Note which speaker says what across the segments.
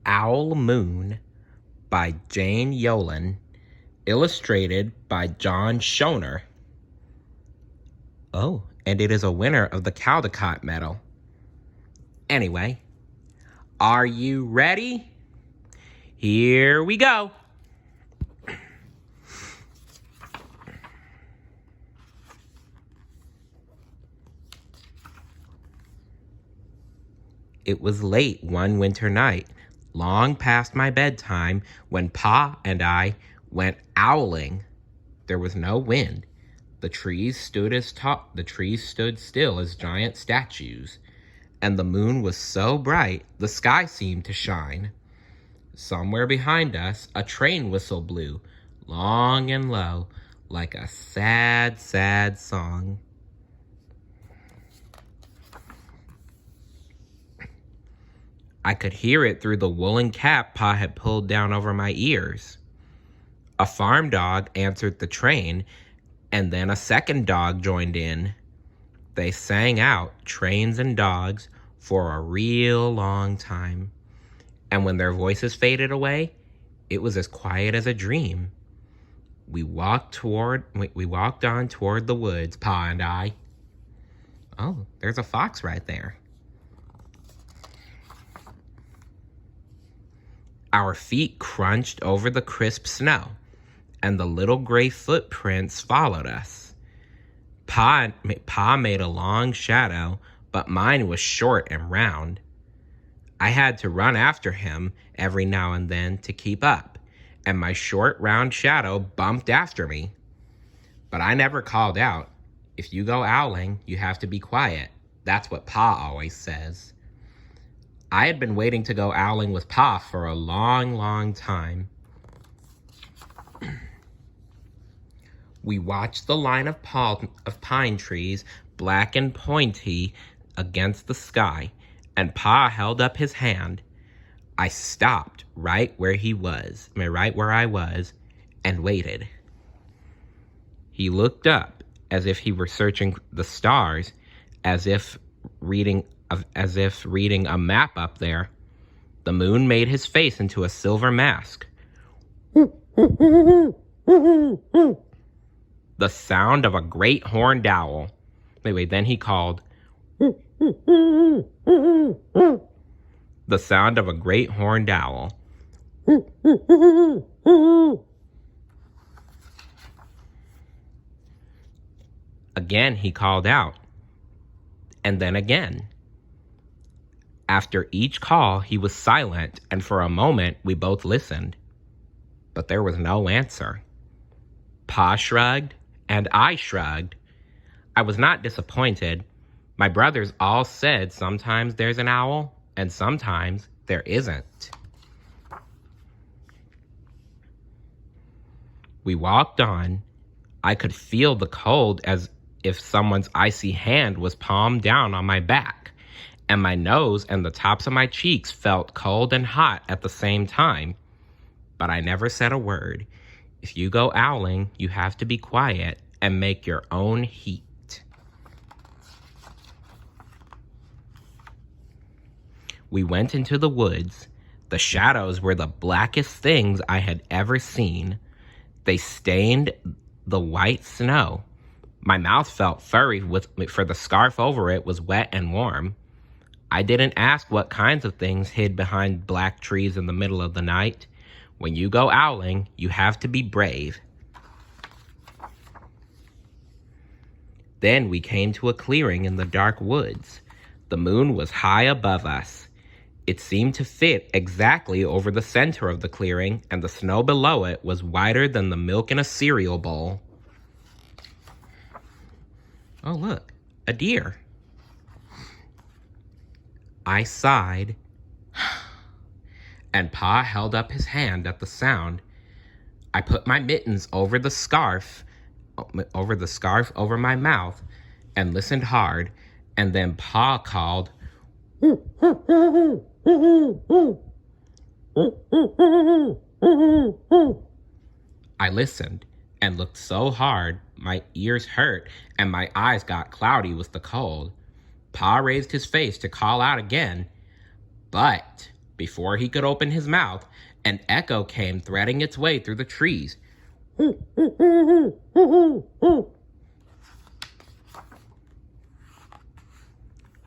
Speaker 1: Owl Moon by Jane Yolen, illustrated by John Schoner. Oh, and it is a winner of the Caldecott Medal. Anyway, are you ready? Here we go. It was late one winter night, long past my bedtime, when Pa and I went owling. There was no wind. The trees stood still as giant statues, and the moon was so bright the sky seemed to shine. Somewhere behind us a train whistle blew, long and low, like a sad, sad song. I could hear it through the woolen cap Pa had pulled down over my ears. A farm dog answered the train, and then a second dog joined in. They sang out, trains and dogs, for a real long time. And when their voices faded away, it was as quiet as a dream. We walked on toward the woods, Pa and I. Oh, there's a fox right there. Our feet crunched over the crisp snow, and the little gray footprints followed us. Pa made a long shadow, but mine was short and round. I had to run after him every now and then to keep up, and my short, round shadow bumped after me. But I never called out. If you go owling, you have to be quiet. That's what Pa always says. I had been waiting to go owling with Pa for a long, long time. We watched the line of pine trees, black and pointy, against the sky, and Pa held up his hand. I stopped right where I was, and waited. He looked up as if he were searching the stars, as if reading a map up there. The moon made his face into a silver mask. The sound of a great horned owl. Then he called. The sound of a great horned owl. Again he called out, and then again. After each call, he was silent, and for a moment we both listened. But there was no answer. Pa shrugged, and I shrugged. I was not disappointed. My brothers all said sometimes there's an owl, and sometimes there isn't. We walked on. I could feel the cold as if someone's icy hand was palmed down on my back, and my nose and the tops of my cheeks felt cold and hot at the same time. But I never said a word. If you go owling, you have to be quiet and make your own heat. We went into the woods. The shadows were the blackest things I had ever seen. They stained the white snow. My mouth felt furry for the scarf over it was wet and warm. I didn't ask what kinds of things hid behind black trees in the middle of the night. When you go owling, you have to be brave. Then we came to a clearing in the dark woods. The moon was high above us. It seemed to fit exactly over the center of the clearing, and the snow below it was whiter than the milk in a cereal bowl. Oh, look, a deer. I sighed, and Pa held up his hand at the sound. I put my mittens over the scarf over my mouth, and listened hard, and then Pa called. I listened and looked so hard my ears hurt and my eyes got cloudy with the cold. Pa raised his face to call out again, but Before he could open his mouth, an echo came threading its way through the trees.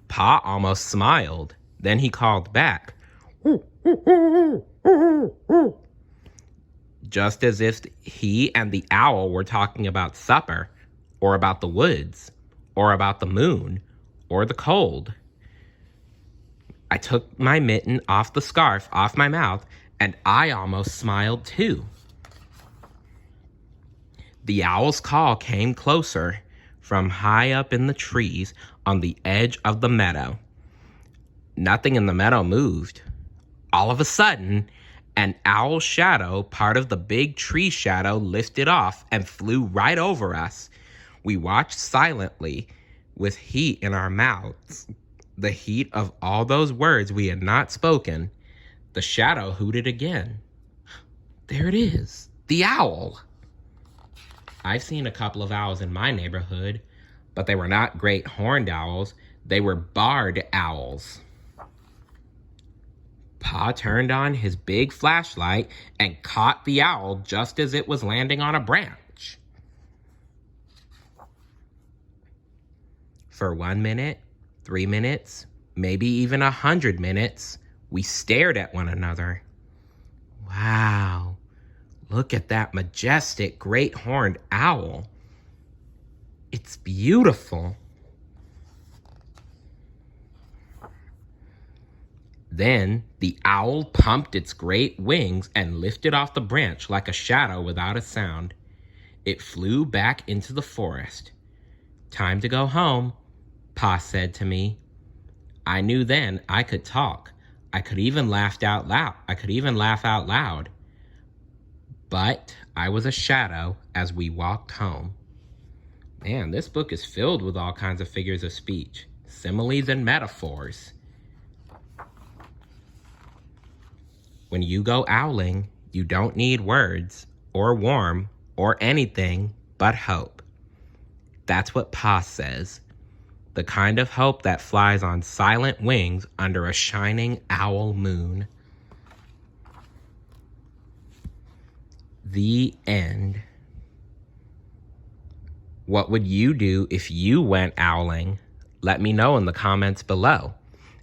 Speaker 1: Pa almost smiled. Then he called back, just as if he and the owl were talking about supper, or about the woods, or about the moon, or the cold. I took my mitten off the scarf off my mouth, and I almost smiled too. The owl's call came closer from high up in the trees on the edge of the meadow. Nothing in the meadow moved. All of a sudden, an owl's shadow, part of the big tree shadow, lifted off and flew right over us. We watched silently with heat in our mouths, the heat of all those words we had not spoken. The shadow hooted again. There it is, the owl. I've seen a couple of owls in my neighborhood, but they were not great horned owls. They were barred owls. Pa turned on his big flashlight and caught the owl just as it was landing on a branch. For 1 minute, 3 minutes, maybe even 100 minutes, we stared at one another. Wow, look at that majestic great horned owl. It's beautiful. Then the owl pumped its great wings and lifted off the branch like a shadow without a sound. It flew back into the forest. Time to go home, Pa said to me. I knew then I could talk. I could even laugh out loud. But I was a shadow as we walked home. Man, this book is filled with all kinds of figures of speech, similes and metaphors. When you go owling, you don't need words or warm or anything but hope. That's what Pa says. The kind of hope that flies on silent wings under a shining owl moon. The end. What would you do if you went owling? Let me know in the comments below.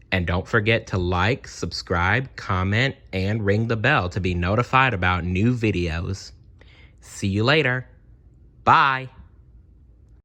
Speaker 1: And don't forget to like, subscribe, comment, and ring the bell to be notified about new videos. See you later. Bye.